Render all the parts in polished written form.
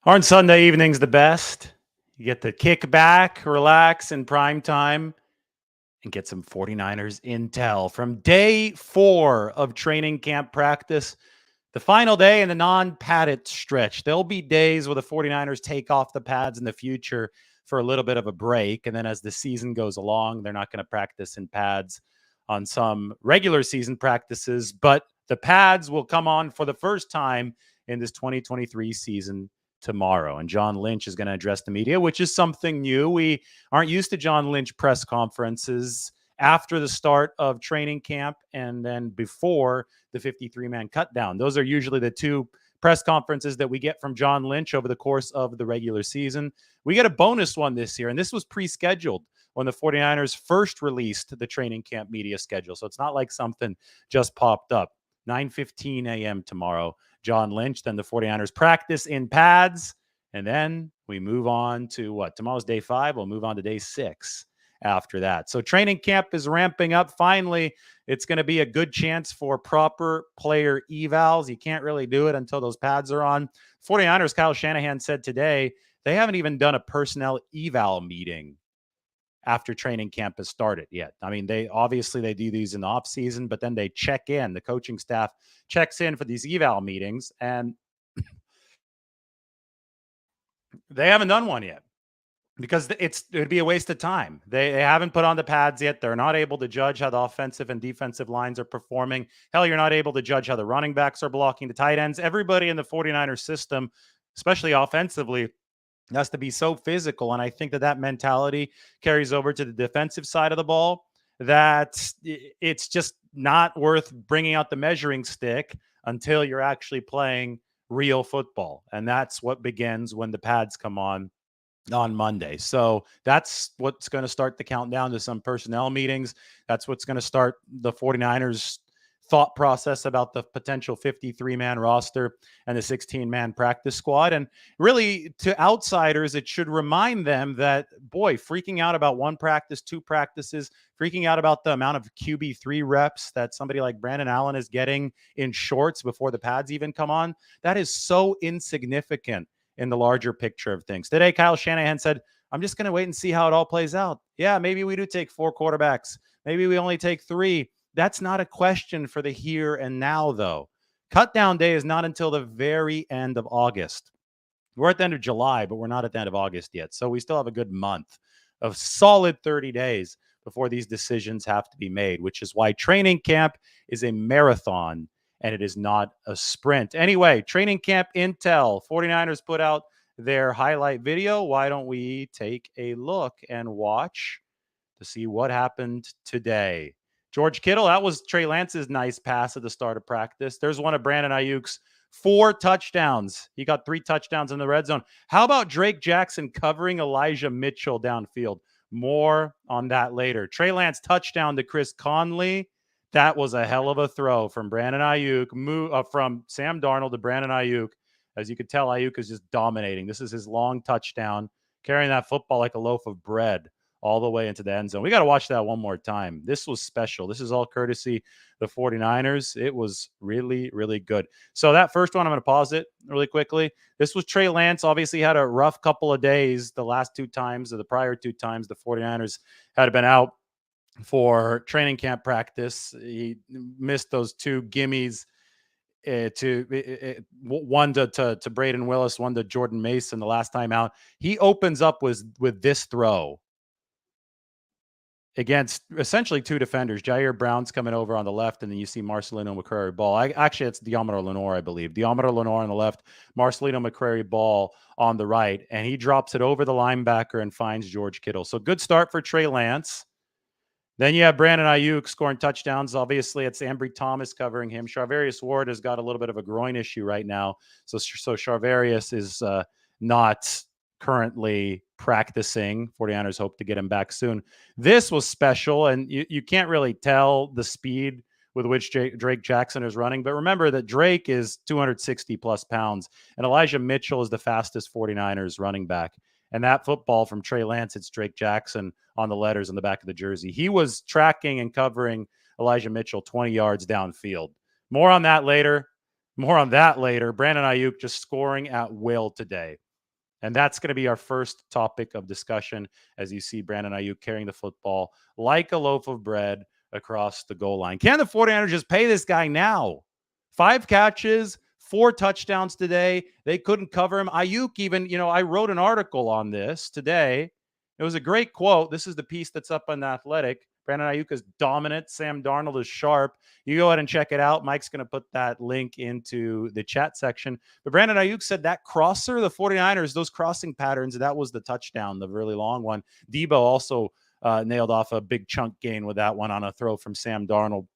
Aren't Sunday evenings the best? You get to kick back, relax in prime time, and get some 49ers intel from day 4 of training camp practice. The final day in the non-padded stretch. There'll be days where the 49ers take off the pads in the future for a little bit of a break. And then as the season goes along, they're not going to practice in pads on some regular season practices. But the pads will come on for the first time in this 2023 season tomorrow. And John Lynch is going to address the media, which is something new. We aren't used to John Lynch press conferences after the start of training camp and then before the 53-man cut down. Those are usually the two press conferences that we get from John Lynch over the course of the regular season. We get a bonus one this year, and this was pre-scheduled when the 49ers first released the training camp media schedule. So it's not like something just popped up. 9:15 a.m. tomorrow, John Lynch. Then the 49ers practice in pads, and then we move on to what? Tomorrow's day 5. We'll move on to day 6 after that. So training camp is ramping up. Finally, it's going to be a good chance for proper player evals. You can't really do it until those pads are on. 49ers, Kyle Shanahan said today, they haven't even done a personnel eval meeting after training camp has started yet. I mean, they do these in the off season, but then they check in. The coaching staff checks in for these eval meetings, and they haven't done one yet, because it would be a waste of time. They haven't put on the pads yet. They're not able to judge how the offensive and defensive lines are performing. Hell, you're not able to judge how the running backs are blocking, the tight ends. Everybody in the 49ers system, especially offensively, has to be so physical. And I think that mentality carries over to the defensive side of the ball, that it's just not worth bringing out the measuring stick until you're actually playing real football. And that's what begins when the pads come on Monday. So that's what's going to start the countdown to some personnel meetings. That's what's going to start the 49ers thought process about the potential 53-man roster and the 16-man practice squad. And really, to outsiders, it should remind them that, boy, freaking out about one practice, two practices, freaking out about the amount of QB3 reps that somebody like Brandon Allen is getting in shorts before the pads even come on, that is so insignificant in the larger picture of things. Today, Kyle Shanahan said, I'm just going to wait and see how it all plays out. Yeah, maybe we do take 4 quarterbacks. Maybe we only take 3. That's not a question for the here and now, though. Cut down day is not until the very end of August. We're at the end of July, but we're not at the end of August yet. So we still have a good month of solid 30 days before these decisions have to be made, which is why training camp is a marathon and it is not a sprint. Anyway, training camp intel. 49ers put out their highlight video. Why don't we take a look and watch to see what happened today? George Kittle, that was Trey Lance's nice pass at the start of practice. There's one of Brandon Aiyuk's 4 touchdowns. He got 3 touchdowns in the red zone. How about Drake Jackson covering Elijah Mitchell downfield? More on that later. Trey Lance touchdown to Chris Conley. That was a hell of a throw from Brandon Aiyuk, from Sam Darnold to Brandon Aiyuk. As you could tell, Aiyuk is just dominating. This is his long touchdown, carrying that football like a loaf of bread all the way into the end zone. We got to watch that one more time. This was special. This is all courtesy the 49ers. It was really, really good. So that first one, I'm going to pause it really quickly. This was Trey Lance. Obviously had a rough couple of days the last 2 times, or the prior 2 times the 49ers had been out for training camp practice. He missed those 2 gimmies, one to Braden Willis, one to Jordan Mason the last time out. He opens up with this throw against essentially 2 defenders. Jair Brown's coming over on the left, and then you see Marcelino McCrary Ball. Actually, it's Deommodore Lenoir, I believe. Deommodore Lenoir on the left, Marcelino McCrary Ball on the right, and he drops it over the linebacker and finds George Kittle. So good start for Trey Lance. Then you have Brandon Aiyuk scoring touchdowns. Obviously, it's Ambry Thomas covering him. Charvarius Ward has got a little bit of a groin issue right now. So Charvarius is not currently practicing. 49ers hope to get him back soon. This was special, and you can't really tell the speed with which Drake Jackson is running. But remember that Drake is 260-plus pounds, and Elijah Mitchell is the fastest 49ers running back. And that football from Trey Lance, it's Drake Jackson on the letters on the back of the jersey. He was tracking and covering Elijah Mitchell 20 yards downfield. More on that later. Brandon Aiyuk just scoring at will today. And that's going to be our first topic of discussion as you see Brandon Aiyuk carrying the football like a loaf of bread across the goal line. Can the 49ers just pay this guy now? 5 catches, 4 touchdowns today. They couldn't cover him. Aiyuk even, I wrote an article on this today. It was a great quote. This is the piece that's up on The Athletic. Brandon Aiyuk is dominant. Sam Darnold is sharp. You go ahead and check it out. Mike's going to put that link into the chat section. But Brandon Aiyuk said that crosser, the 49ers, those crossing patterns, that was the touchdown, the really long one. Debo also nailed off a big chunk gain with that one on a throw from Sam Darnold.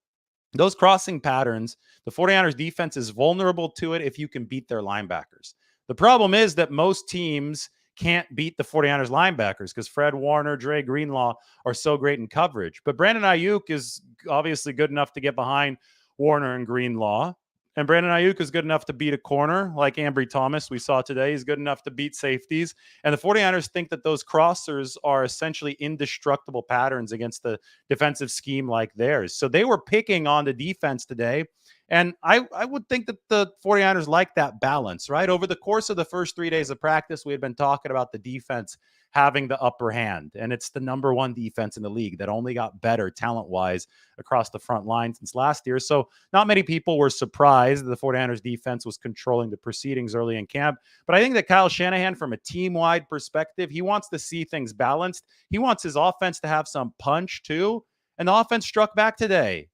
Those crossing patterns, the 49ers defense is vulnerable to it if you can beat their linebackers. The problem is that most teams can't beat the 49ers linebackers because Fred Warner, Dre Greenlaw are so great in coverage. But Brandon Aiyuk is obviously good enough to get behind Warner and Greenlaw. And Brandon Aiyuk is good enough to beat a corner like Ambry Thomas we saw today. He's good enough to beat safeties. And the 49ers think that those crossers are essentially indestructible patterns against the defensive scheme like theirs. So they were picking on the defense today. And I would think that the 49ers like that balance, right? Over the course of the first 3 days of practice, we had been talking about the defense having the upper hand. And it's the number 1 defense in the league that only got better talent-wise across the front line since last year. So not many people were surprised that the 49ers defense was controlling the proceedings early in camp. But I think that Kyle Shanahan, from a team-wide perspective, he wants to see things balanced. He wants his offense to have some punch too. And the offense struck back today.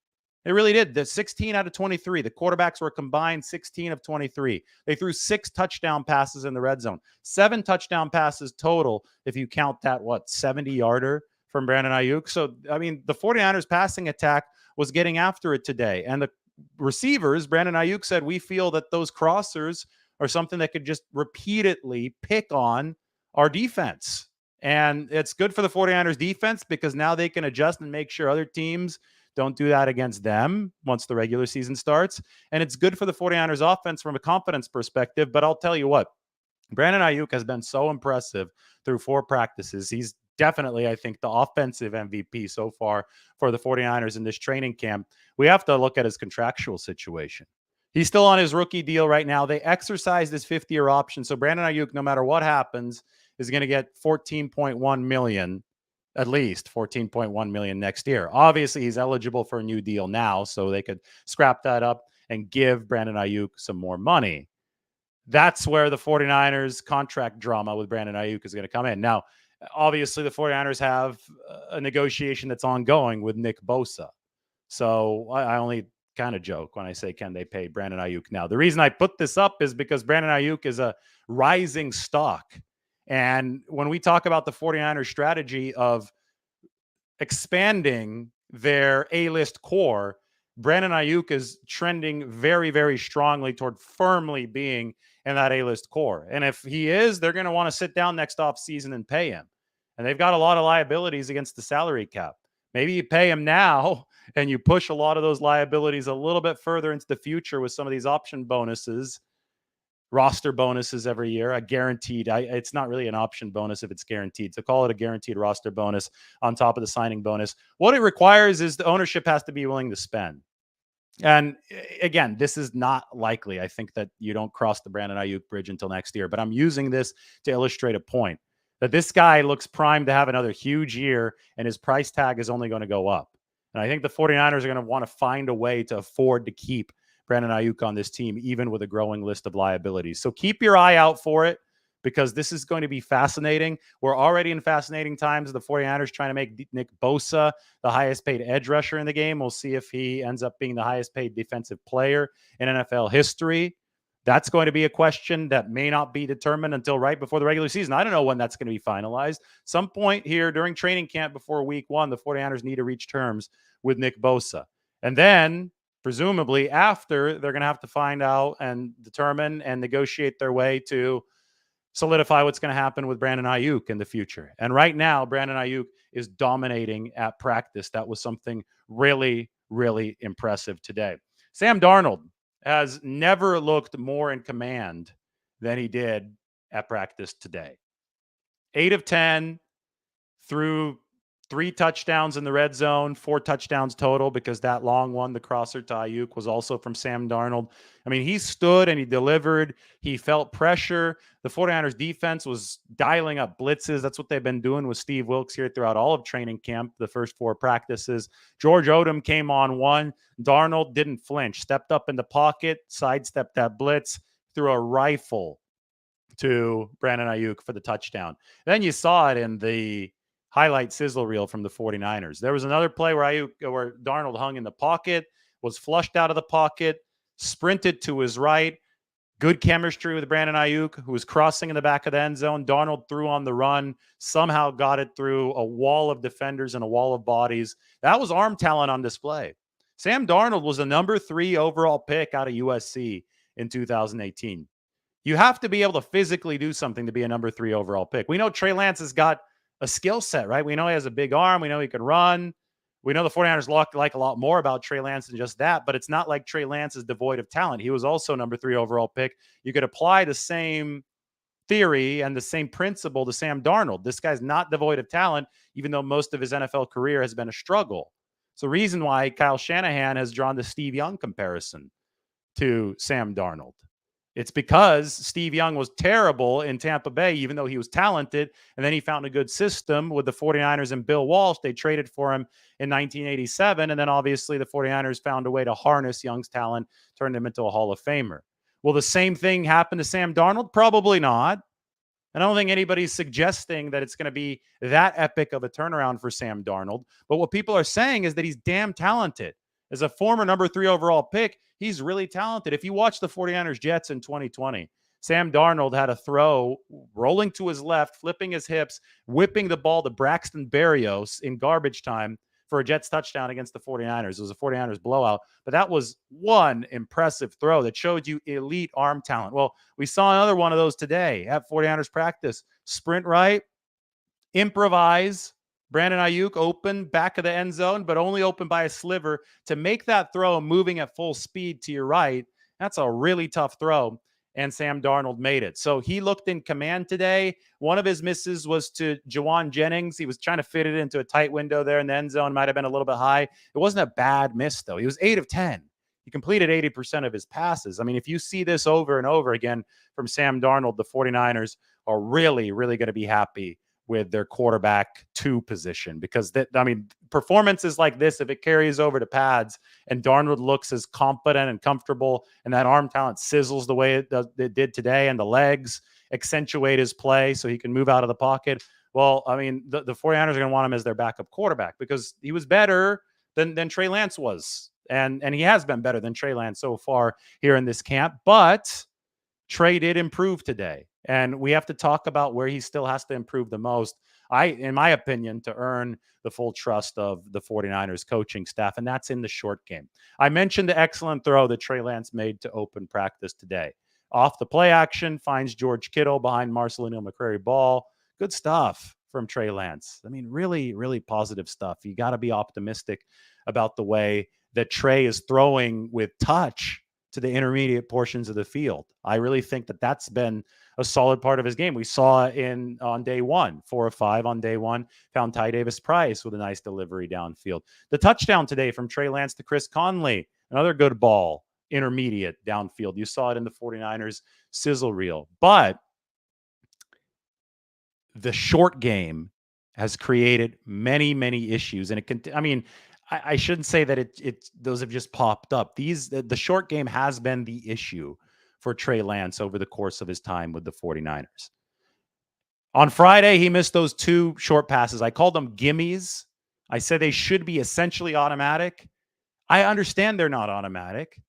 It really did. The 16 out of 23. The quarterbacks were combined 16 of 23. They threw 6 touchdown passes in the red zone. 7 touchdown passes total, if you count that, 70-yarder from Brandon Aiyuk. So, the 49ers passing attack was getting after it today. And the receivers, Brandon Aiyuk said, we feel that those crossers are something that could just repeatedly pick on our defense. And it's good for the 49ers defense because now they can adjust and make sure other teams don't do that against them once the regular season starts. And it's good for the 49ers offense from a confidence perspective. But I'll tell you what, Brandon Aiyuk has been so impressive through 4 practices. He's definitely, I think, the offensive MVP so far for the 49ers in this training camp. We have to look at his contractual situation. He's still on his rookie deal right now. They exercised his 5th-year option. So Brandon Aiyuk, no matter what happens, is going to get $14.1 million. At least $14.1 million next year. Obviously, he's eligible for a new deal now, so they could scrap that up and give Brandon Aiyuk some more money. That's where the 49ers contract drama with Brandon Aiyuk is going to come in. Now, obviously, the 49ers have a negotiation that's ongoing with Nick Bosa. So I only kind of joke when I say, can they pay Brandon Aiyuk now? The reason I put this up is because Brandon Aiyuk is a rising stock. And when we talk about the 49ers strategy of expanding their A-list core, Brandon Aiyuk is trending very, very strongly toward firmly being in that A-list core. And if he is, they're going to want to sit down next offseason and pay him. And they've got a lot of liabilities against the salary cap. Maybe you pay him now and you push a lot of those liabilities a little bit further into the future with some of these option bonuses, roster bonuses every year, a guaranteed. It's not really an option bonus if it's guaranteed. So call it a guaranteed roster bonus on top of the signing bonus. What it requires is the ownership has to be willing to spend. And again, this is not likely. I think that you don't cross the Brandon Aiyuk bridge until next year. But I'm using this to illustrate a point that this guy looks primed to have another huge year, and his price tag is only going to go up. And I think the 49ers are going to want to find a way to afford to keep Brandon Aiyuk on this team, even with a growing list of liabilities. So keep your eye out for it because this is going to be fascinating. We're already in fascinating times. The 49ers trying to make Nick Bosa the highest paid edge rusher in the game. We'll see if he ends up being the highest paid defensive player in NFL history. That's going to be a question that may not be determined until right before the regular season. I don't know when that's going to be finalized. Some point here during training camp before week 1, the 49ers need to reach terms with Nick Bosa. And then presumably after, they're going to have to find out and determine and negotiate their way to solidify what's going to happen with Brandon Aiyuk in the future. And right now, Brandon Aiyuk is dominating at practice. That was something really, really impressive today. Sam Darnold has never looked more in command than he did at practice today. 8 of 10 through 3 touchdowns in the red zone, 4 touchdowns total, because that long one, the crosser to Aiyuk, was also from Sam Darnold. I mean, he stood and he delivered. He felt pressure. The 49ers defense was dialing up blitzes. That's what they've been doing with Steve Wilks here throughout all of training camp, the first 4 practices. George Odom came on one. Darnold didn't flinch, stepped up in the pocket, sidestepped that blitz, threw a rifle to Brandon Aiyuk for the touchdown. Then you saw it in the highlight sizzle reel from the 49ers. There was another play where Darnold hung in the pocket, was flushed out of the pocket, sprinted to his right. Good chemistry with Brandon Aiyuk, who was crossing in the back of the end zone. Darnold threw on the run, somehow got it through a wall of defenders and a wall of bodies. That was arm talent on display. Sam Darnold was the number 3 overall pick out of USC in 2018. You have to be able to physically do something to be a number 3 overall pick. We know Trey Lance has got a skill set, right? We know he has a big arm. We know he can run. We know the 49ers like a lot more about Trey Lance than just that, but it's not like Trey Lance is devoid of talent. He was also number 3 overall pick. You could apply the same theory and the same principle to Sam Darnold. This guy's not devoid of talent, even though most of his NFL career has been a struggle. It's the reason why Kyle Shanahan has drawn the Steve Young comparison to Sam Darnold. It's because Steve Young was terrible in Tampa Bay, even though he was talented. And then he found a good system with the 49ers and Bill Walsh. They traded for him in 1987. And then obviously the 49ers found a way to harness Young's talent, turned him into a Hall of Famer. Will the same thing happen to Sam Darnold? Probably not. And I don't think anybody's suggesting that it's going to be that epic of a turnaround for Sam Darnold. But what people are saying is that he's damn talented. As a former number 3 overall pick, he's really talented. If you watch the 49ers Jets in 2020, Sam Darnold had a throw rolling to his left, flipping his hips, whipping the ball to Braxton Berrios in garbage time for a Jets touchdown against the 49ers. It was a 49ers blowout, but that was one impressive throw that showed you elite arm talent. Well, we saw another one of those today at 49ers practice. Sprint right, improvise. Brandon Aiyuk open back of the end zone, but only open by a sliver to make that throw moving at full speed to your right. That's a really tough throw, and Sam Darnold made it. So he looked in command today. One of his misses was to Jawan Jennings. He was trying to fit it into a tight window there in the end zone. Might have been a little bit high. It wasn't a bad miss, though. He was 8 of 10. He completed 80% of his passes. I mean, if you see this over and over again from Sam Darnold, the 49ers are really, really going to be happy with their quarterback 2 position, because performances like this, if it carries over to pads and Darnold looks as confident and comfortable and that arm talent sizzles the way it did today, and the legs accentuate his play so he can move out of the pocket. Well, I mean, the 49ers are going to want him as their backup quarterback, because he was better than Trey Lance was. And he has been better than Trey Lance so far here in this camp, but Trey did improve today. And we have to talk about where he still has to improve the most, in my opinion, to earn the full trust of the 49ers coaching staff, and that's in the short game. I mentioned the excellent throw that Trey Lance made to open practice today. Off the play action, finds George Kittle behind Marcelino McCrary ball. Good stuff from Trey Lance. I mean, really, really positive stuff. You got to be optimistic about the way that Trey is throwing with touch to the intermediate portions of the field. I really think that that's been a solid part of his game. We saw on day 1, 4 of 5 on day 1, found Ty Davis Price with a nice delivery downfield. The touchdown today from Trey Lance to Chris Conley, another good ball, intermediate downfield. You saw it in the 49ers sizzle reel. But the short game has created many, many issues. And I shouldn't say that those have just popped up. The short game has been the issue for Trey Lance over the course of his time with the 49ers. On Friday, he missed those 2 short passes. I called them gimmies. I said they should be essentially automatic. I understand they're not automatic.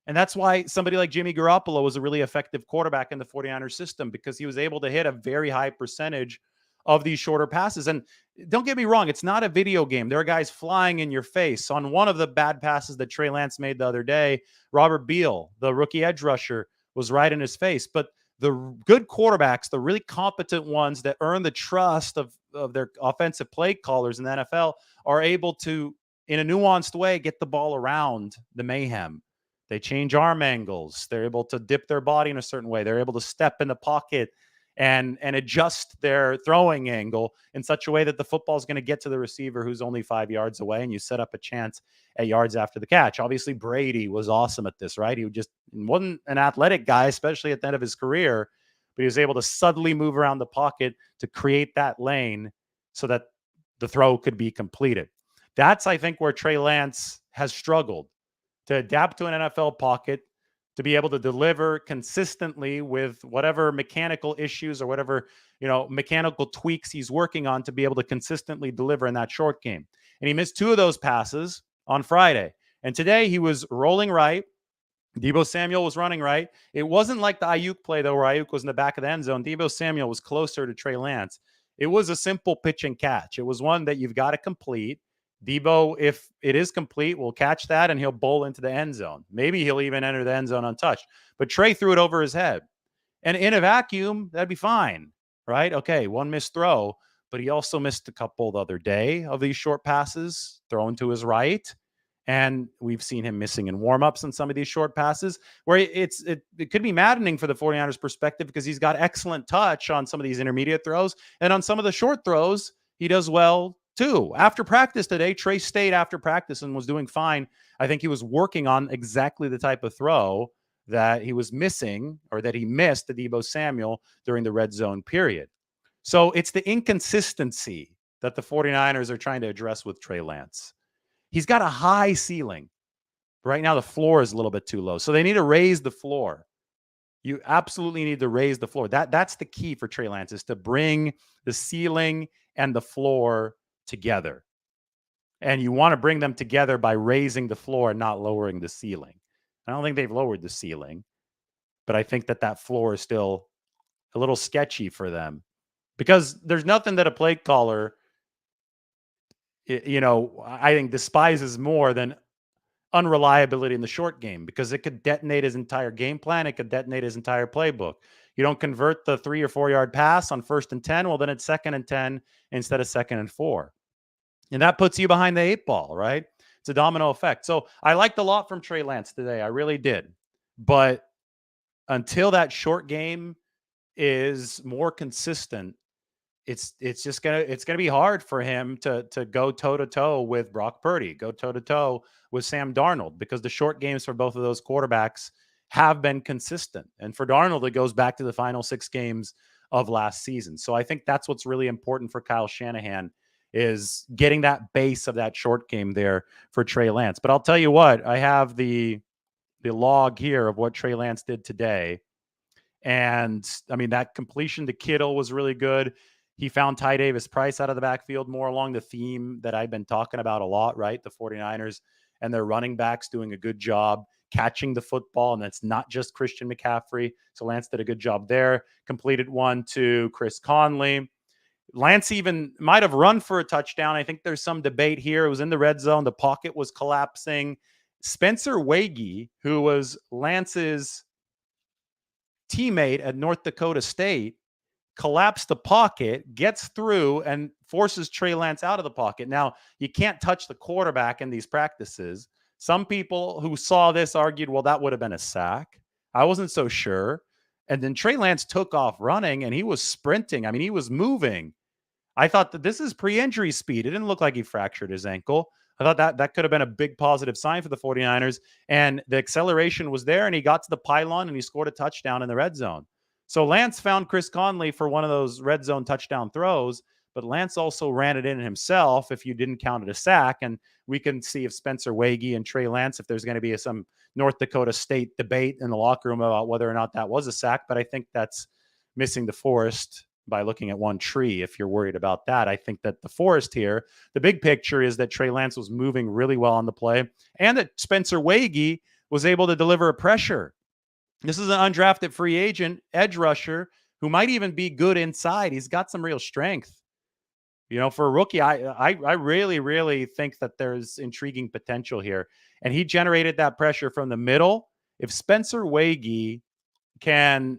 And that's why somebody like Jimmy Garoppolo was a really effective quarterback in the 49ers system, because he was able to hit a very high percentage of these shorter passes. And don't get me wrong, it's not a video game. There are guys flying in your face. On one of the bad passes that Trey Lance made the other day, Robert Beal, the rookie edge rusher, was right in his face. But the good quarterbacks, the really competent ones that earn the trust of their offensive play callers in the NFL, are able to, in a nuanced way, get the ball around the mayhem. They change arm angles. They're able to dip their body in a certain way. They're able to step in the pocket and adjust their throwing angle in such a way that the football is going to get to the receiver who's only 5 yards away, and you set up a chance at yards after the catch. Obviously, Brady was awesome at this, right? He just wasn't an athletic guy, especially at the end of his career, but he was able to subtly move around the pocket to create that lane so that the throw could be completed. That's, I think, where Trey Lance has struggled to adapt to an NFL pocket, to be able to deliver consistently with whatever mechanical issues or whatever, mechanical tweaks he's working on to be able to consistently deliver in that short game. And he missed 2 of those passes on Friday. And today he was rolling right. Deebo Samuel was running right. It wasn't like the Aiyuk play, though, where Aiyuk was in the back of the end zone. Deebo Samuel was closer to Trey Lance. It was a simple pitch and catch. It was one that you've got to complete. Deebo, if it is complete, will catch that and he'll bowl into the end zone. Maybe he'll even enter the end zone untouched. But Trey threw it over his head. And in a vacuum, that'd be fine, right? Okay, one missed throw, but he also missed a couple the other day of these short passes thrown to his right. And we've seen him missing in warmups on some of these short passes where it could be maddening for the 49ers perspective because he's got excellent touch on some of these intermediate throws. And on some of the short throws, he does well too. After practice today, Trey stayed after practice and was doing fine. I think he was working on exactly the type of throw that he was missing or that he missed to Deebo Samuel during the red zone period. So it's the inconsistency that the 49ers are trying to address with Trey Lance. He's got a high ceiling. Right now, the floor is a little bit too low. So they need to raise the floor. You absolutely need to raise the floor. That's the key for Trey Lance, is to bring the ceiling and the floor together. And you want to bring them together by raising the floor and not lowering the ceiling. I don't think they've lowered the ceiling, but I think that floor is still a little sketchy for them because there's nothing that a play caller, I think despises more than unreliability in the short game, because it could detonate his entire game plan. It could detonate his entire playbook. You don't convert the 3 or 4 yard pass on 1st and 10. Well, then it's 2nd and 10 instead of 2nd and 4. And that puts you behind the 8 ball, right? It's a domino effect. So I liked a lot from Trey Lance today. I really did. But until that short game is more consistent, it's gonna be hard for him to go toe to toe with Brock Purdy, go toe to toe with Sam Darnold, because the short games for both of those quarterbacks have been consistent. And for Darnold, it goes back to the final 6 games of last season. So I think that's what's really important for Kyle Shanahan, is getting that base of that short game there for Trey Lance. But I'll tell you what, I have the log here of what Trey Lance did today. And I mean, that completion to Kittle was really good. He found Ty Davis Price out of the backfield, more along the theme that I've been talking about a lot, right? The 49ers and their running backs doing a good job catching the football. And that's not just Christian McCaffrey. So Lance did a good job there. Completed one to Chris Conley. Lance even might have run for a touchdown. I think there's some debate here. It was in the red zone. The pocket was collapsing. Spencer Wagee, who was Lance's teammate at North Dakota State, collapsed the pocket, gets through, and forces Trey Lance out of the pocket. Now, you can't touch the quarterback in these practices. Some people who saw this argued, well, that would have been a sack. I wasn't so sure. And then Trey Lance took off running, and he was sprinting. I mean, he was moving. I thought that this is pre-injury speed. It didn't look like he fractured his ankle. I thought that could have been a big positive sign for the 49ers. And the acceleration was there, and he got to the pylon, and he scored a touchdown in the red zone. So Lance found Chris Conley for one of those red zone touchdown throws, but Lance also ran it in himself if you didn't count it a sack. And we can see if Spencer Wagee and Trey Lance, if there's going to be some North Dakota State debate in the locker room about whether or not that was a sack. But I think that's missing the forest by looking at one tree. If you're worried about that, I think that the forest here, the big picture is that Trey Lance was moving really well on the play, and that Spencer Wagee was able to deliver a pressure. This is an undrafted free agent edge rusher who might even be good inside. He's got some real strength. For a rookie, I really, really think that there's intriguing potential here. And he generated that pressure from the middle. If Spencer Wagee can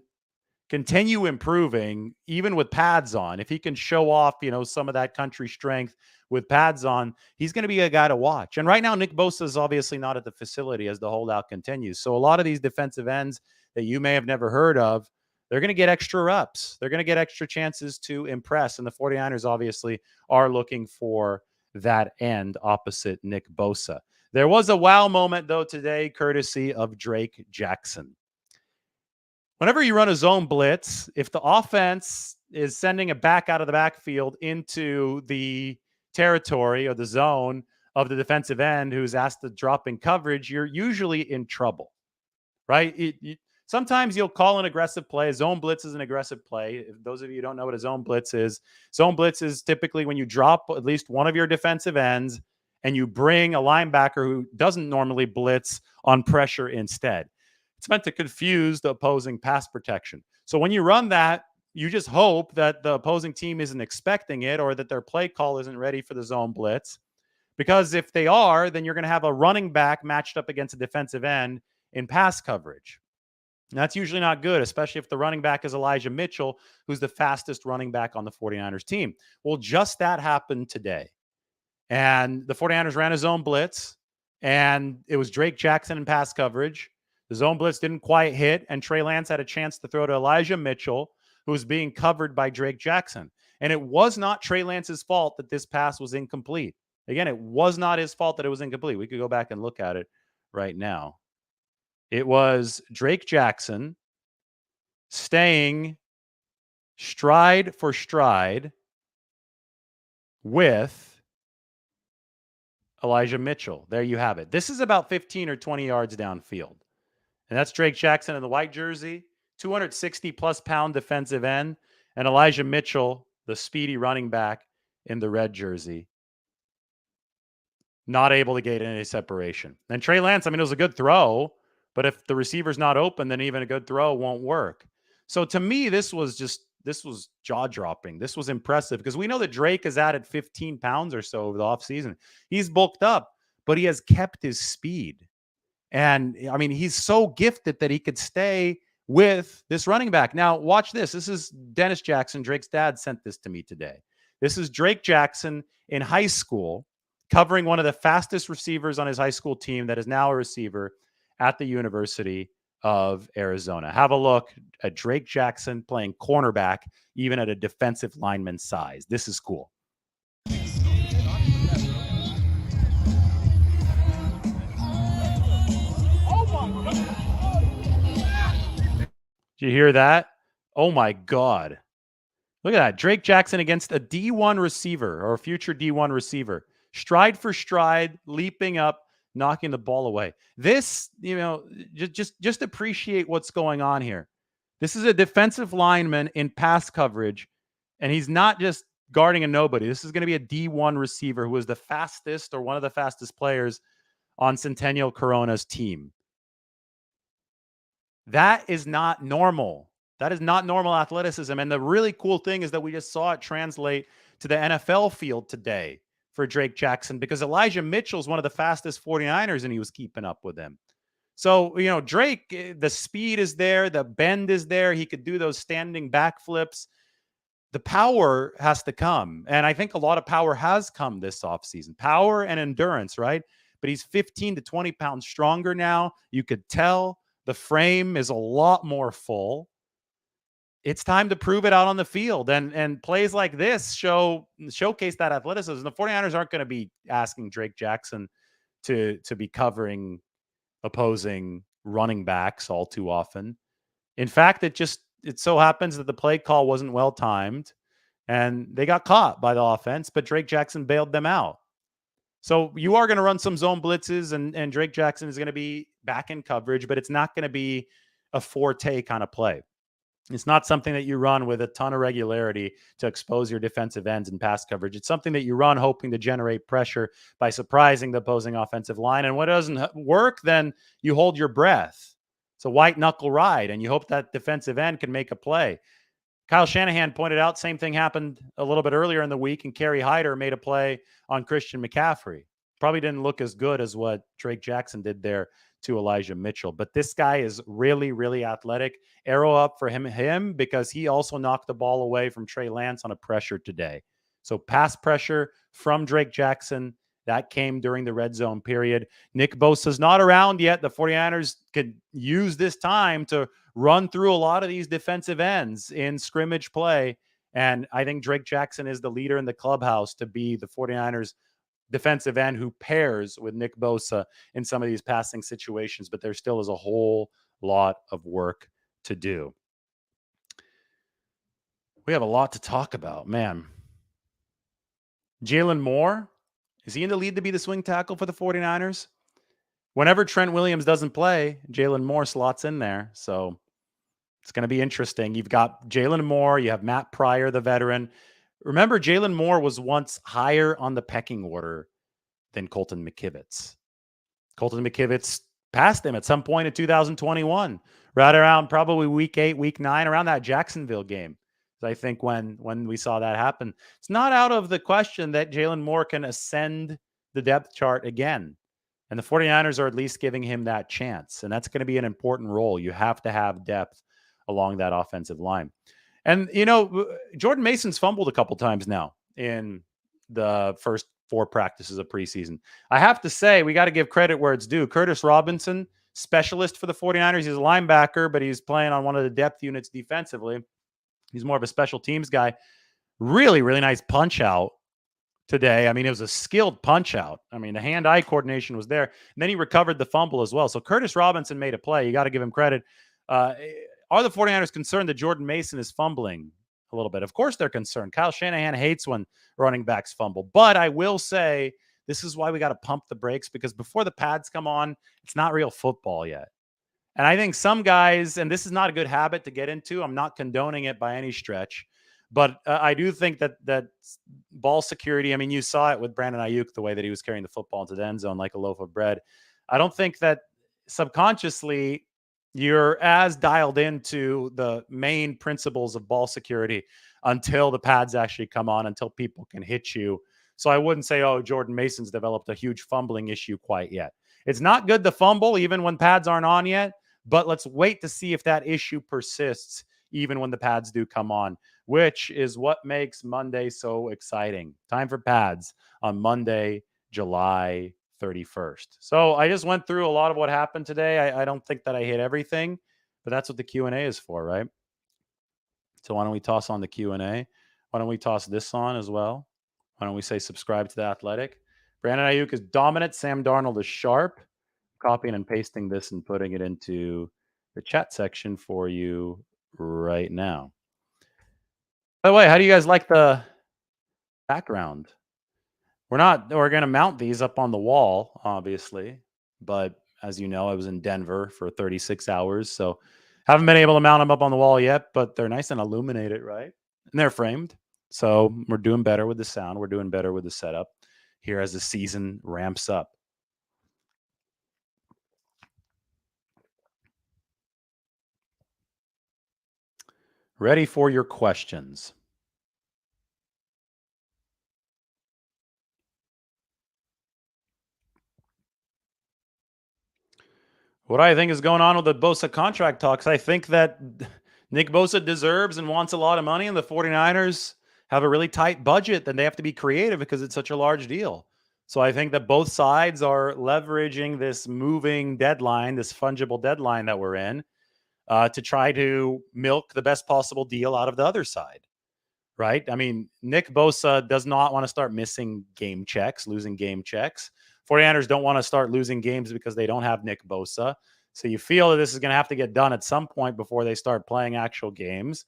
continue improving, even with pads on, if he can show off, some of that country strength with pads on, he's going to be a guy to watch. And right now, Nick Bosa is obviously not at the facility as the holdout continues. So a lot of these defensive ends that you may have never heard of, they're going to get extra reps. They're going to get extra chances to impress. And the 49ers obviously are looking for that end opposite Nick Bosa. There was a wow moment, though, today, courtesy of Drake Jackson. Whenever you run a zone blitz, if the offense is sending a back out of the backfield into the territory or the zone of the defensive end who's asked to drop in coverage, you're usually in trouble, right? Sometimes you'll call an aggressive play. A zone blitz is an aggressive play. If those of you who don't know what a zone blitz is typically when you drop at least one of your defensive ends and you bring a linebacker who doesn't normally blitz on pressure instead. It's meant to confuse the opposing pass protection. So when you run that, you just hope that the opposing team isn't expecting it or that their play call isn't ready for the zone blitz. Because if they are, then you're going to have a running back matched up against a defensive end in pass coverage. And that's usually not good, especially if the running back is Elijah Mitchell, who's the fastest running back on the 49ers team. Well, just that happened today. And the 49ers ran a zone blitz, and it was Drake Jackson in pass coverage. The zone blitz didn't quite hit, and Trey Lance had a chance to throw to Elijah Mitchell, who was being covered by Drake Jackson. And it was not Trey Lance's fault that this pass was incomplete. Again, it was not his fault that it was incomplete. We could go back and look at it right now. It was Drake Jackson staying stride for stride with Elijah Mitchell. There you have it. This is about 15 or 20 yards downfield. And that's Drake Jackson in the white jersey, 260-plus pound defensive end, and Elijah Mitchell, the speedy running back, in the red jersey. Not able to get any separation. And Trey Lance, it was a good throw, but if the receiver's not open, then even a good throw won't work. So to me, this was jaw-dropping. This was impressive because we know that Drake has added 15 pounds or so over the offseason. He's bulked up, but he has kept his speed. And he's so gifted that he could stay with this running back. Now, watch this. This is Dennis Jackson. Drake's dad sent this to me today. This is Drake Jackson in high school covering one of the fastest receivers on his high school team that is now a receiver at the University of Arizona. Have a look at Drake Jackson playing cornerback, even at a defensive lineman size. This is cool. Did you hear that? Oh my God. Look at that. Drake Jackson against a D1 receiver or a future D1 receiver. Stride for stride, leaping up, knocking the ball away. This, just appreciate what's going on here. This is a defensive lineman in pass coverage, and he's not just guarding a nobody. This is going to be a D1 receiver who is the fastest or one of the fastest players on Centennial Corona's team. That is not normal. That is not normal athleticism. And the really cool thing is that we just saw it translate to the NFL field today for Drake Jackson because Elijah Mitchell is one of the fastest 49ers and he was keeping up with them. So, Drake, the speed is there. The bend is there. He could do those standing backflips. The power has to come. And I think a lot of power has come this offseason. Power and endurance, right? But he's 15 to 20 pounds stronger now. You could tell. The frame is a lot more full. It's time to prove it out on the field. And plays like this showcase that athleticism. The 49ers aren't going to be asking Drake Jackson to be covering opposing running backs all too often. In fact, it so happens that the play call wasn't well timed and they got caught by the offense, but Drake Jackson bailed them out. So you are going to run some zone blitzes and Drake Jackson is going to be back in coverage, but it's not going to be a forte kind of play. It's not something that you run with a ton of regularity to expose your defensive ends and pass coverage. It's something that you run hoping to generate pressure by surprising the opposing offensive line. And when it doesn't work, then you hold your breath. It's a white knuckle ride, and you hope that defensive end can make a play. Kyle Shanahan pointed out same thing happened a little bit earlier in the week, and Kerry Hyder made a play on Christian McCaffrey. Probably didn't look as good as what Drake Jackson did there to Elijah Mitchell. But this guy is really, really athletic. Arrow up for him because he also knocked the ball away from Trey Lance on a pressure today. So pass pressure from Drake Jackson. That came during the red zone period. Nick Bosa's not around yet. The 49ers could use this time to run through a lot of these defensive ends in scrimmage play. And I think Drake Jackson is the leader in the clubhouse to be the 49ers defensive end who pairs with Nick Bosa in some of these passing situations, but there still is a whole lot of work to do. We have a lot to talk about, man. Jaylon Moore, is he in the lead to be the swing tackle for the 49ers? Whenever Trent Williams doesn't play, Jaylon Moore slots in there. So it's going to be interesting. You've got Jaylon Moore, you have Matt Pryor, the veteran. Remember, Jaylon Moore was once higher on the pecking order than Colton McKivitz. Colton McKivitz passed him at some point in 2021, right around probably week 8, week 9, around that Jacksonville game. I think when we saw that happen, it's not out of the question that Jaylon Moore can ascend the depth chart again. And the 49ers are at least giving him that chance. And that's going to be an important role. You have to have depth along that offensive line. And, Jordan Mason's fumbled a couple times now in the first 4 practices of preseason. I have to say, we got to give credit where it's due. Curtis Robinson, specialist for the 49ers. He's a linebacker, but he's playing on one of the depth units defensively. He's more of a special teams guy. Really, really nice punch out today. I mean, it was a skilled punch out. I mean, the hand-eye coordination was there. And then he recovered the fumble as well. So Curtis Robinson made a play. You got to give him credit. Are the 49ers concerned that Jordan Mason is fumbling a little bit? Of course they're concerned. Kyle Shanahan hates when running backs fumble. But I will say this is why we got to pump the brakes, because before the pads come on, it's not real football yet. And I think some guys, and this is not a good habit to get into, I'm not condoning it by any stretch, but I do think that ball security, I mean, you saw it with Brandon Aiyuk, the way that he was carrying the football into the end zone like a loaf of bread. I don't think that subconsciously you're as dialed into the main principles of ball security until the pads actually come on, until people can hit you. So I wouldn't say, oh, Jordan Mason's developed a huge fumbling issue quite yet. It's not good to fumble even when pads aren't on yet, but let's wait to see if that issue persists even when the pads do come on, which is what makes Monday so exciting. Time for pads on Monday, July 31st. So I just went through a lot of what happened today. I don't think that I hit everything, but that's what the Q&A is for, right? So why don't we toss on the Q&A? Why don't we toss this on as well? Why don't we say subscribe to The Athletic? Brandon Aiyuk is dominant. Sam Darnold is sharp. Copying and pasting this and putting it into the chat section for you right now. By the way, how do you guys like the background? We're going to mount these up on the wall, obviously. But as you know, I was in Denver for 36 hours. So haven't been able to mount them up on the wall yet, but they're nice and illuminated, right? And they're framed. So we're doing better with the sound. We're doing better with the setup here as the season ramps up. Ready for your questions. What I think is going on with the Bosa contract talks, I think that Nick Bosa deserves and wants a lot of money, and the 49ers have a really tight budget, then they have to be creative because it's such a large deal. So I think that both sides are leveraging this moving deadline, this fungible deadline that we're in, to try to milk the best possible deal out of the other side, right? I mean, Nick Bosa does not want to start missing game checks, losing game checks. 49ers don't want to start losing games because they don't have Nick Bosa. So you feel that this is going to have to get done at some point before they start playing actual games.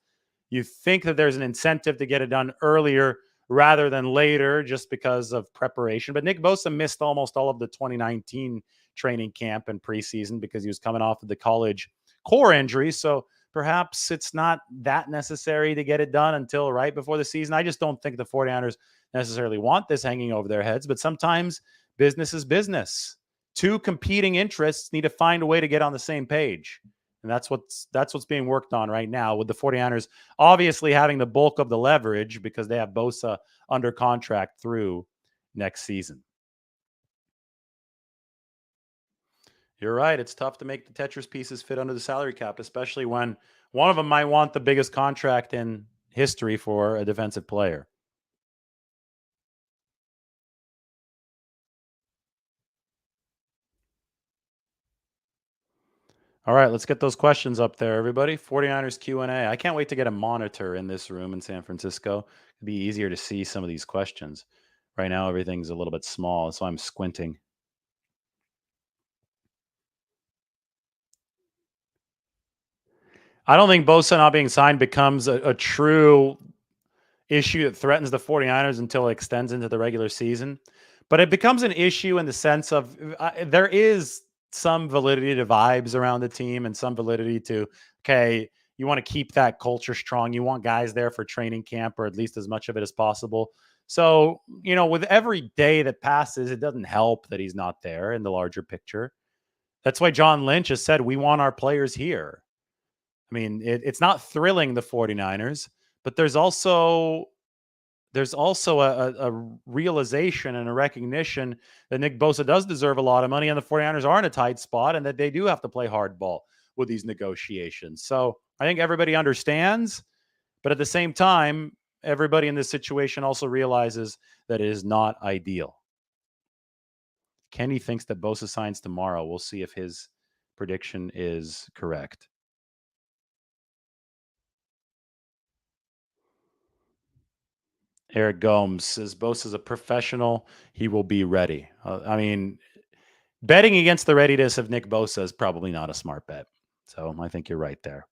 You think that there's an incentive to get it done earlier rather than later just because of preparation. But Nick Bosa missed almost all of the 2019 training camp and preseason because he was coming off of the college core injury. So perhaps it's not that necessary to get it done until right before the season. I just don't think the 49ers necessarily want this hanging over their heads, but sometimes business is business. Two competing interests need to find a way to get on the same page. And that's what's being worked on right now, with the 49ers obviously having the bulk of the leverage because they have Bosa under contract through next season. You're right. It's tough to make the Tetris pieces fit under the salary cap, especially when one of them might want the biggest contract in history for a defensive player. All right, let's get those questions up there, everybody. 49ers Q&A. I can't wait to get a monitor in this room in San Francisco. It'd be easier to see some of these questions. Right now, everything's a little bit small, so I'm squinting. I don't think Bosa not being signed becomes a true issue that threatens the 49ers until it extends into the regular season. But it becomes an issue in the sense of there is some validity to vibes around the team and some validity to, okay, you want to keep that culture strong. You want guys there for training camp or at least as much of it as possible. So, with every day that passes, it doesn't help that he's not there in the larger picture. That's why John Lynch has said, we want our players here. I mean, it's not thrilling the 49ers, but there's also a realization and a recognition that Nick Bosa does deserve a lot of money and the 49ers are in a tight spot and that they do have to play hardball with these negotiations. So I think everybody understands, but at the same time, everybody in this situation also realizes that it is not ideal. Kenny thinks that Bosa signs tomorrow. We'll see if his prediction is correct. Eric Gomes says Bosa's a professional. He will be ready. I mean, betting against the readiness of Nick Bosa is probably not a smart bet. So I think you're right there.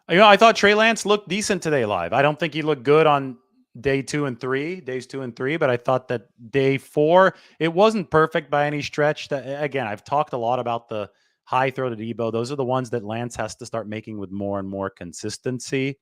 I thought Trey Lance looked decent today live. I don't think he looked good on days 2 and 3, but I thought that day 4, it wasn't perfect by any stretch. Again, I've talked a lot about the high throw to Debo. Those are the ones that Lance has to start making with more and more consistency.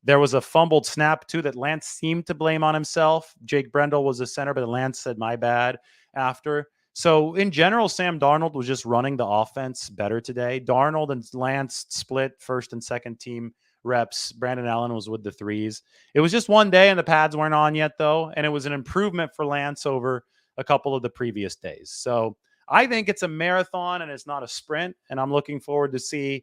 There was a fumbled snap, too, that Lance seemed to blame on himself. Jake Brendel was the center, but Lance said, my bad, after. So, in general, Sam Darnold was just running the offense better today. Darnold and Lance split first and second team reps. Brandon Allen was with the threes. It was just one day, and the pads weren't on yet, though, and it was an improvement for Lance over a couple of the previous days. So, I think it's a marathon and it's not a sprint, and I'm looking forward to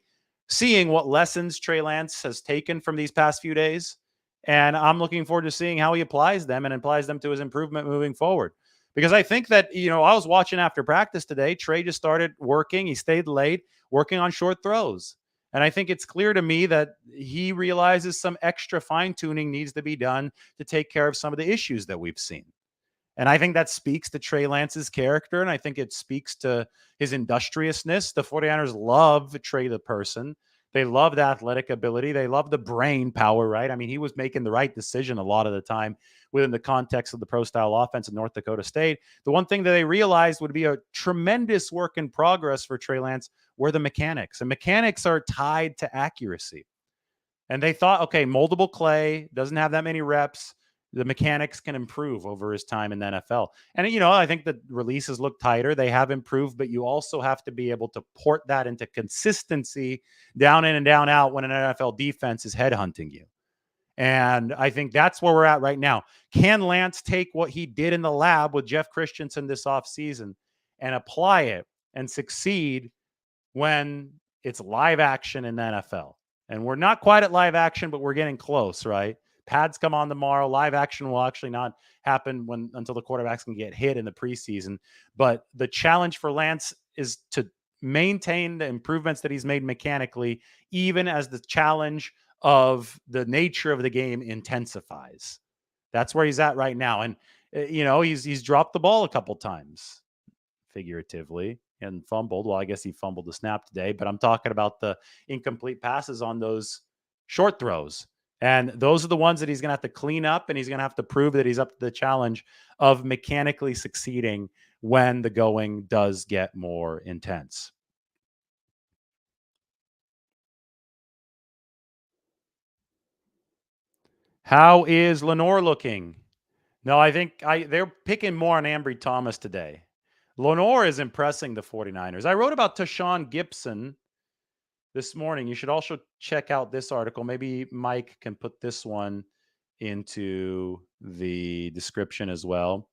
seeing what lessons Trey Lance has taken from these past few days. And I'm looking forward to seeing how he applies them and applies them to his improvement moving forward. Because I think that, I was watching after practice today. Trey just started working. He stayed late, working on short throws. And I think it's clear to me that he realizes some extra fine tuning needs to be done to take care of some of the issues that we've seen. And I think that speaks to Trey Lance's character. And I think it speaks to his industriousness. The 49ers love Trey the person. They love the athletic ability. They love the brain power, right? I mean, he was making the right decision a lot of the time within the context of the pro style offense at North Dakota State. The one thing that they realized would be a tremendous work in progress for Trey Lance were the mechanics. And mechanics are tied to accuracy. And they thought, okay, moldable clay, doesn't have that many reps. The mechanics can improve over his time in the NFL. And, I think the releases look tighter. They have improved, but you also have to be able to port that into consistency down in and down out when an NFL defense is headhunting you. And I think that's where we're at right now. Can Lance take what he did in the lab with Jeff Christensen this offseason and apply it and succeed when it's live action in the NFL? And we're not quite at live action, but we're getting close, right? Pads come on tomorrow. Live action will actually not happen until the quarterbacks can get hit in the preseason. But the challenge for Lance is to maintain the improvements that he's made mechanically, even as the challenge of the nature of the game intensifies. That's where he's at right now. And, he's dropped the ball a couple times, figuratively, and fumbled. Well, I guess he fumbled the snap today, but I'm talking about the incomplete passes on those short throws. And those are the ones that he's going to have to clean up, and he's going to have to prove that he's up to the challenge of mechanically succeeding when the going does get more intense. How is Lenore looking? No, I think they're picking more on Ambry Thomas today. Lenore is impressing the 49ers. I wrote about Tashawn Gibson this morning. You should also check out this article. Maybe Mike can put this one into the description as well.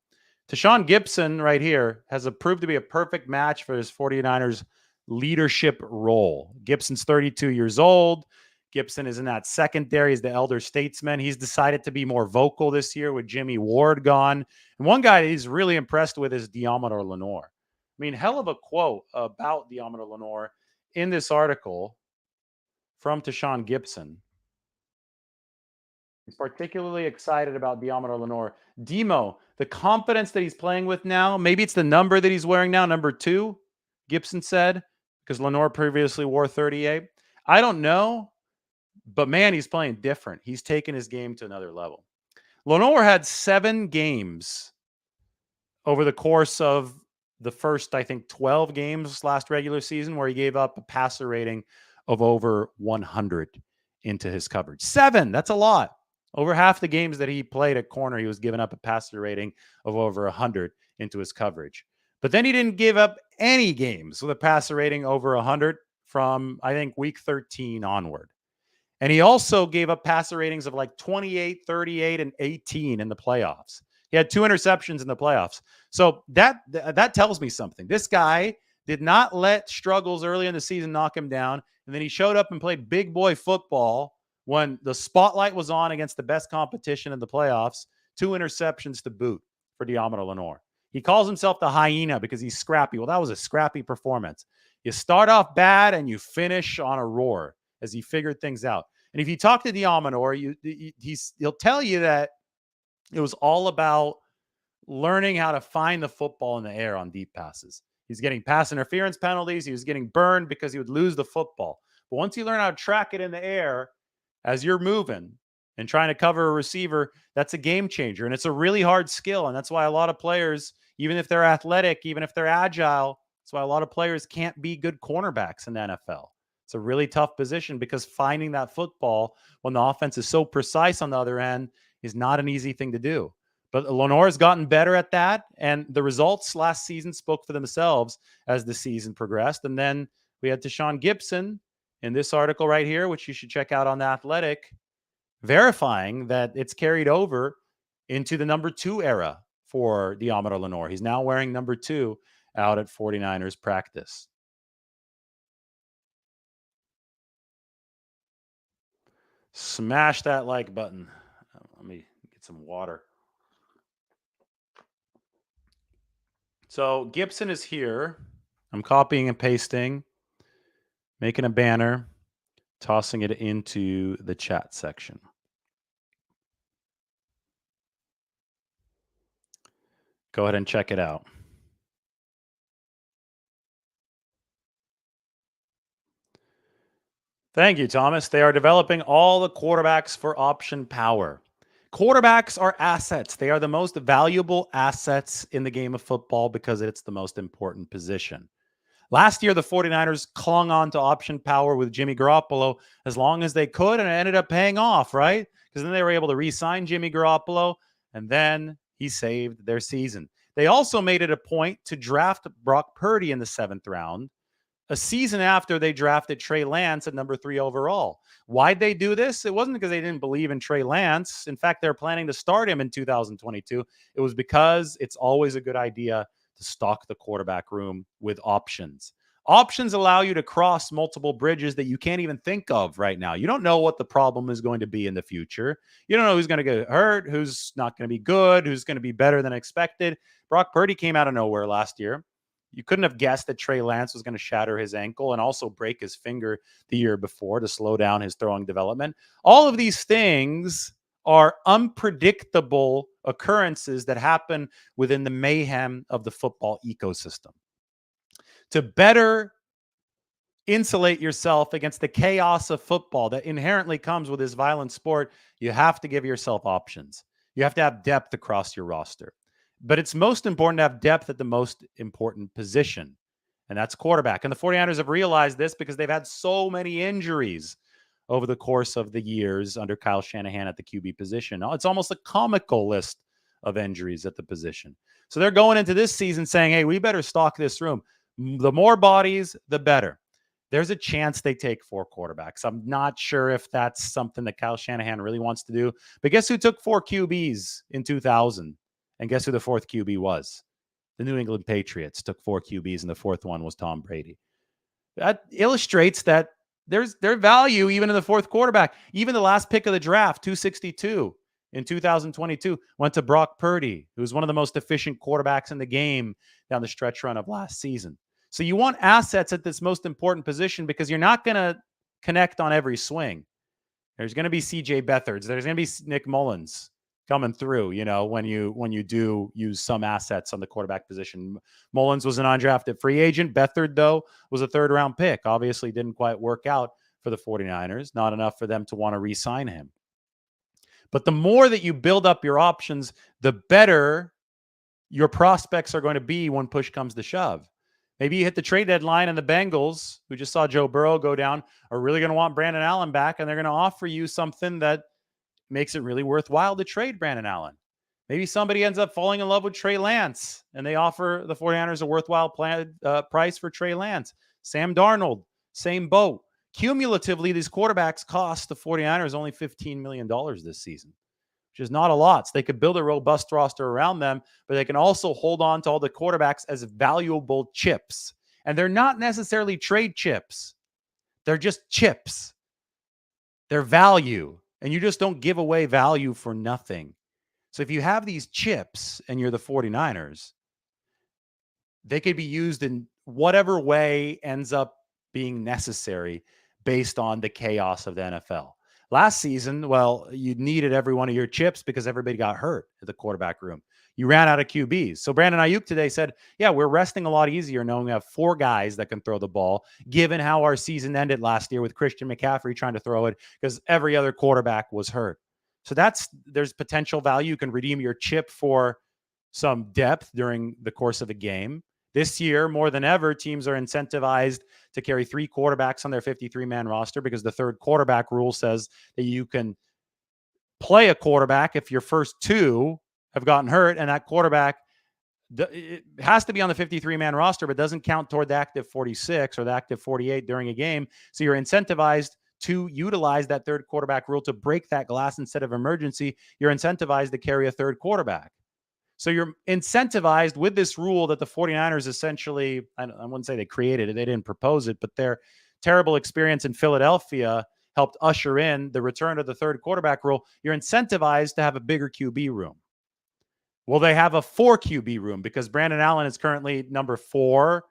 Tashawn Gibson right here has proved to be a perfect match for his 49ers leadership role. Gibson's 32 years old. Gibson is in that secondary. He's the elder statesman. He's decided to be more vocal this year with Jimmy Ward gone. And one guy he's really impressed with is Diamador Lenore. I mean, hell of a quote about Diamond Lenore in this article from Tashawn Gibson. He's particularly excited about Diamond Lenore. Demo, the confidence that he's playing with now, maybe it's the number that he's wearing now, number 2, Gibson said, because Lenore previously wore 38. I don't know, but man, he's playing different. He's taken his game to another level. Lenore had 7 games over the course of the first, I think, 12 games last regular season where he gave up a passer rating of over 100 into his coverage. 7, that's a lot. Over half the games that he played at corner, he was giving up a passer rating of over 100 into his coverage. But then he didn't give up any games with a passer rating over 100 from, I think, week 13 onward. And he also gave up passer ratings of like 28, 38, and 18 in the playoffs. He had 2 interceptions in the playoffs. So that tells me something. This guy did not let struggles early in the season knock him down. And then he showed up and played big boy football when the spotlight was on against the best competition in the playoffs. 2 interceptions to boot for Diamond Lenore. He calls himself the hyena because he's scrappy. Well, that was a scrappy performance. You start off bad and you finish on a roar as he figured things out. And if you talk to Diamondor, he'll tell you that it was all about learning how to find the football in the air on deep passes. He's getting pass interference penalties. He was getting burned because he would lose the football. But once you learn how to track it in the air as you're moving and trying to cover a receiver, that's a game changer. And it's a really hard skill. And that's why a lot of players, even if they're athletic, even if they're agile, that's why a lot of players can't be good cornerbacks in the NFL. It's a really tough position because finding that football when the offense is so precise on the other end is not an easy thing to do. But Lenore has gotten better at that, and the results last season spoke for themselves as the season progressed. And then we had Tashawn Gibson in this article right here, which you should check out on The Athletic, verifying that it's carried over into the number 2 era for Diamond Lenore. He's now wearing number 2 out at 49ers practice. Smash that like button. Let me get some water. So Gibson is here. I'm copying and pasting, making a banner, tossing it into the chat section. Go ahead and check it out. Thank you, Thomas. They are developing all the quarterbacks for option power. Quarterbacks are assets. They are the most valuable assets in the game of football because it's the most important position. Last year, the 49ers clung on to option power with Jimmy Garoppolo as long as they could, and it ended up paying off, right? Because then they were able to re-sign Jimmy Garoppolo, and then he saved their season. They also made it a point to draft Brock Purdy in the 7th round, a season after they drafted Trey Lance at number 3 overall. Why'd they do this? It wasn't because they didn't believe in Trey Lance. In fact, they're planning to start him in 2022. It was because it's always a good idea to stock the quarterback room with options. Options allow you to cross multiple bridges that you can't even think of right now. You don't know what the problem is going to be in the future. You don't know who's going to get hurt, who's not going to be good, who's going to be better than expected. Brock Purdy came out of nowhere last year. You couldn't have guessed that Trey Lance was going to shatter his ankle and also break his finger the year before to slow down his throwing development. All of these things are unpredictable occurrences that happen within the mayhem of the football ecosystem. To better insulate yourself against the chaos of football that inherently comes with this violent sport, you have to give yourself options. You have to have depth across your roster. But it's most important to have depth at the most important position, and that's quarterback. And the 49ers have realized this because they've had so many injuries over the course of the years under Kyle Shanahan at the QB position. It's almost a comical list of injuries at the position. So they're going into this season saying, hey, we better stock this room. The more bodies, the better. There's a chance they take 4 quarterbacks. I'm not sure if that's something that Kyle Shanahan really wants to do. But guess who took 4 QBs in 2000? And guess who the 4th QB was? The New England Patriots took 4 QBs, and the 4th one was Tom Brady. That illustrates that there's value even in the 4th quarterback. Even the last pick of the draft, 262 in 2022 went to Brock Purdy, who's one of the most efficient quarterbacks in the game down the stretch run of last season. So you want assets at this most important position because you're not going to connect on every swing. There's going to be CJ Beathard. There's going to be Nick Mullins coming through, when you do use some assets on the quarterback position. Mullins was an undrafted free agent. Beathard, though, was a third-round pick. Obviously didn't quite work out for the 49ers. Not enough for them to want to re-sign him. But the more that you build up your options, the better your prospects are going to be when push comes to shove. Maybe you hit the trade deadline and the Bengals, who just saw Joe Burrow go down, are really going to want Brandon Allen back, and they're going to offer you something that makes it really worthwhile to trade Brandon Allen. Maybe somebody ends up falling in love with Trey Lance, and they offer the 49ers a worthwhile price for Trey Lance. Sam Darnold, same boat. Cumulatively, these quarterbacks cost the 49ers only $15 million this season, which is not a lot. So they could build a robust roster around them, but they can also hold on to all the quarterbacks as valuable chips. And they're not necessarily trade chips. They're just chips. They're value. And you just don't give away value for nothing. So if you have these chips and you're the 49ers, they could be used in whatever way ends up being necessary based on the chaos of the NFL. Last season, well, you needed every one of your chips because everybody got hurt at the quarterback room. You ran out of QBs. So Brandon Aiyuk today said, yeah, we're resting a lot easier knowing we have 4 guys that can throw the ball, given how our season ended last year with Christian McCaffrey trying to throw it because every other quarterback was hurt. So there's potential value. You can redeem your chip for some depth during the course of a game. This year, more than ever, teams are incentivized to carry 3 quarterbacks on their 53-man roster because the third quarterback rule says that you can play a quarterback if your first 2 have gotten hurt, and that quarterback it has to be on the 53-man roster, but doesn't count toward the active 46 or the active 48 during a game. So you're incentivized to utilize that third quarterback rule to break that glass instead of emergency. You're incentivized to carry a third quarterback. So you're incentivized with this rule that the 49ers essentially, I wouldn't say they created it, they didn't propose it, but their terrible experience in Philadelphia helped usher in the return of the third quarterback rule. You're incentivized to have a bigger QB room. Well, they have a 4 QB room because Brandon Allen is currently number 4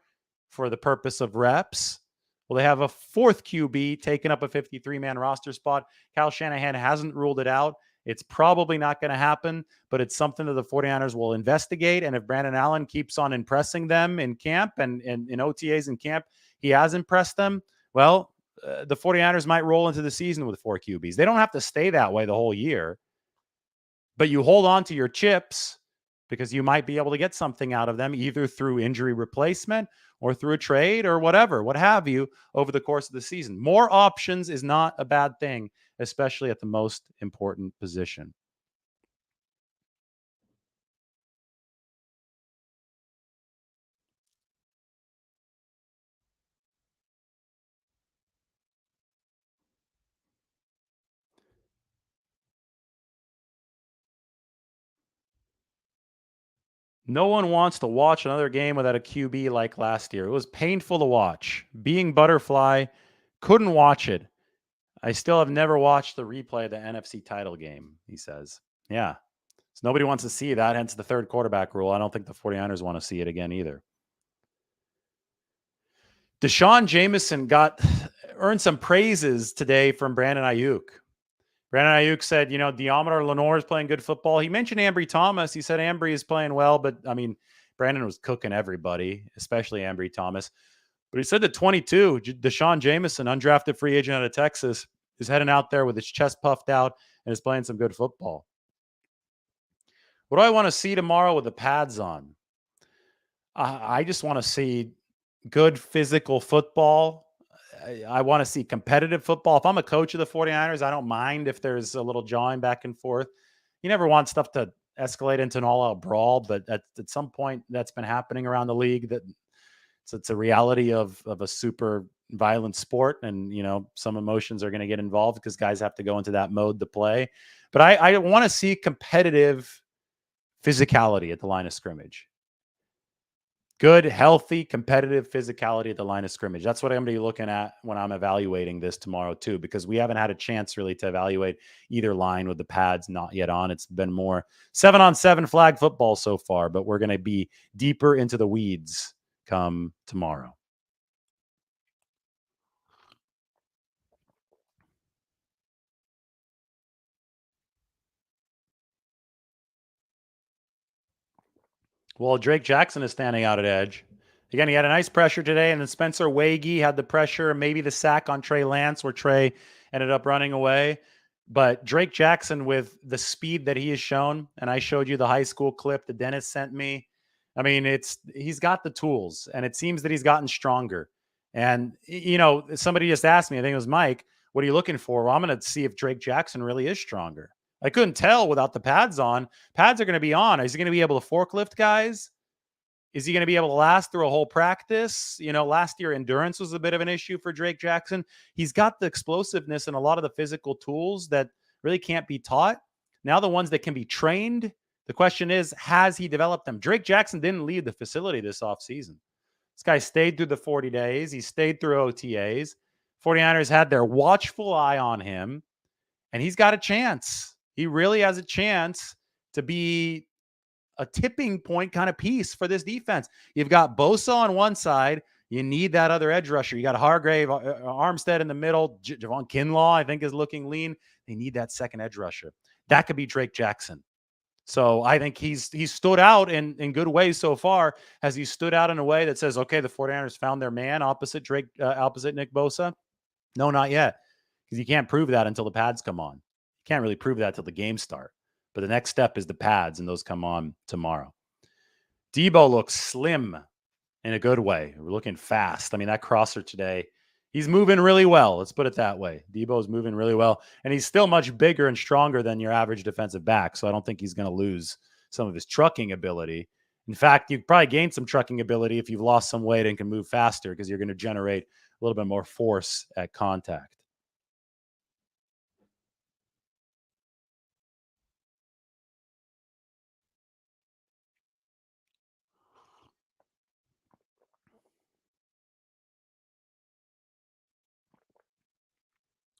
for the purpose of reps. Well, they have a 4th QB taking up a 53-man roster spot. Kyle Shanahan hasn't ruled it out. It's probably not going to happen, but it's something that the 49ers will investigate. And if Brandon Allen keeps on impressing them in camp and in OTAs in camp, he has impressed them, well, the 49ers might roll into the season with 4 QBs. They don't have to stay that way the whole year, but you hold on to your chips because you might be able to get something out of them either through injury replacement or through a trade or whatever, what have you, over the course of the season. More options is not a bad thing, especially at the most important position. No one wants to watch another game without a QB like last year. It was painful to watch. Being Butterfly, couldn't watch it. I still have never watched the replay of the NFC title game, he says. Yeah. So nobody wants to see that, hence the third quarterback rule. I don't think the 49ers want to see it again either. Deshaun Jameson earned some praises today from Brandon Aiyuk. Brandon Aiyuk said, Diomedar Lenore is playing good football. He mentioned Ambry Thomas. He said Ambry is playing well, but Brandon was cooking everybody, especially Ambry Thomas. But he said that 22, Deshaun Jameson, undrafted free agent out of Texas, is heading out there with his chest puffed out and is playing some good football. What do I want to see tomorrow with the pads on? I just want to see good physical football. I want to see competitive football. If I'm a coach of the 49ers, I don't mind if there's a little jawing back and forth. You never want stuff to escalate into an all-out brawl, but at some point that's been happening around the league. It's a reality of a super violent sport, and some emotions are going to get involved because guys have to go into that mode to play. But I want to see competitive physicality at the line of scrimmage. Good, healthy, competitive physicality at the line of scrimmage. That's what I'm going to be looking at when I'm evaluating this tomorrow, too, because we haven't had a chance really to evaluate either line with the pads not yet on. It's been more 7-on-7 flag football so far, but we're going to be deeper into the weeds come tomorrow. Well, Drake Jackson is standing out at edge. Again, he had a nice pressure today, and then Spencer Wagee had the pressure, maybe the sack on Trey Lance, where Trey ended up running away. But Drake Jackson, with the speed that he has shown, and I showed you the high school clip that Dennis sent me. I mean, he's got the tools, and it seems that he's gotten stronger. And somebody just asked me, I think it was Mike, what are you looking for? Well, I'm going to see if Drake Jackson really is stronger. I couldn't tell without the pads on. Pads are going to be on. Is he going to be able to forklift guys? Is he going to be able to last through a whole practice? Last year endurance was a bit of an issue for Drake Jackson. He's got the explosiveness and a lot of the physical tools that really can't be taught. Now the ones that can be trained, the question is, has he developed them? Drake Jackson didn't leave the facility this offseason. This guy stayed through the 40 days. He stayed through OTAs. 49ers had their watchful eye on him, and he's got a chance. He really has a chance to be a tipping point kind of piece for this defense. You've got Bosa on one side. You need that other edge rusher. You got Hargrave, Armstead in the middle. Javon Kinlaw, I think, is looking lean. They need that second edge rusher. That could be Drake Jackson. So I think he's stood out in good ways so far. Has he stood out in a way that says, okay, the 49ers found their man opposite Nick Bosa? No, not yet. Because you can't prove that until the pads come on. You can't really prove that until the games start. But the next step is the pads, and those come on tomorrow. Debo looks slim in a good way. We're looking fast. I mean, that crosser today, he's moving really well. Let's put it that way. Debo's moving really well, and he's still much bigger and stronger than your average defensive back, so I don't think he's going to lose some of his trucking ability. In fact, you've probably gained some trucking ability if you've lost some weight and can move faster because you're going to generate a little bit more force at contact.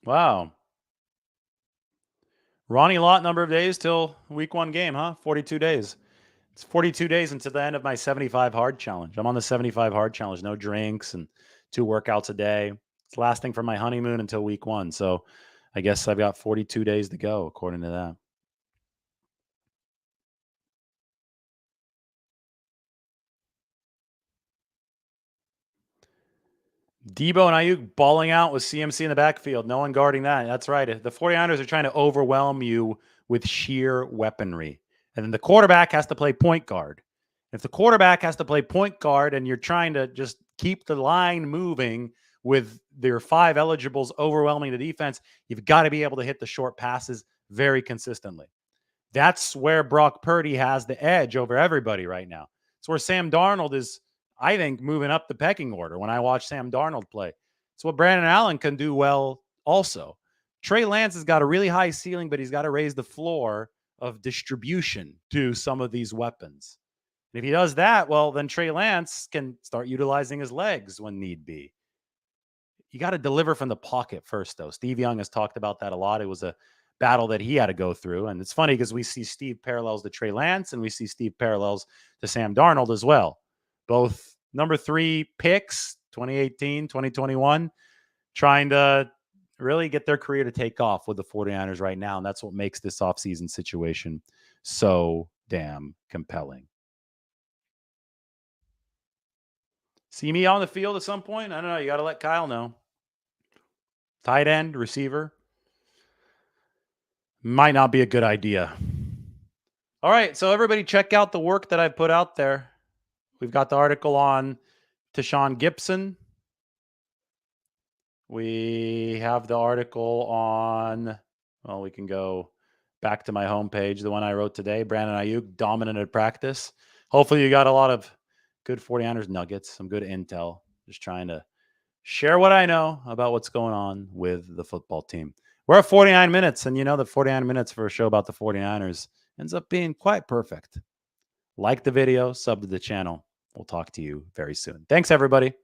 Wow. Ronnie Lott, number of days till week 1 game, huh? 42 days. It's 42 days until the end of my 75 hard challenge. I'm on the 75 hard challenge, no drinks and 2 workouts a day. It's lasting from my honeymoon until week 1. So I guess I've got 42 days to go, according to that. Debo and Aiyuk balling out with CMC in the backfield. No one guarding that. That's right. The 49ers are trying to overwhelm you with sheer weaponry. And then the quarterback has to play point guard. If the quarterback has to play point guard and you're trying to just keep the line moving with their 5 eligibles overwhelming the defense, you've got to be able to hit the short passes very consistently. That's where Brock Purdy has the edge over everybody right now. It's where Sam Darnold is, I think, moving up the pecking order when I watch Sam Darnold play. It's what Brandon Allen can do well also. Trey Lance has got a really high ceiling, but he's got to raise the floor of distribution to some of these weapons. And if he does that, well, then Trey Lance can start utilizing his legs when need be. You got to deliver from the pocket first, though. Steve Young has talked about that a lot. It was a battle that he had to go through. And it's funny because we see Steve parallels to Trey Lance and we see Steve parallels to Sam Darnold as well. Both number 3 picks, 2018, 2021, trying to really get their career to take off with the 49ers right now. And that's what makes this offseason situation so damn compelling. See me on the field at some point? I don't know. You got to let Kyle know. Tight end, receiver. Might not be a good idea. All right. So everybody check out the work that I put out there. We've got the article on Tashawn Gibson. We have the article on, well, we can go back to my homepage, the one I wrote today, Brandon Aiyuk, dominant at practice. Hopefully you got a lot of good 49ers nuggets, some good intel. Just trying to share what I know about what's going on with the football team. We're at 49 minutes, and you know the 49 minutes for a show about the 49ers ends up being quite perfect. Like the video, sub to the channel. We'll talk to you very soon. Thanks, everybody.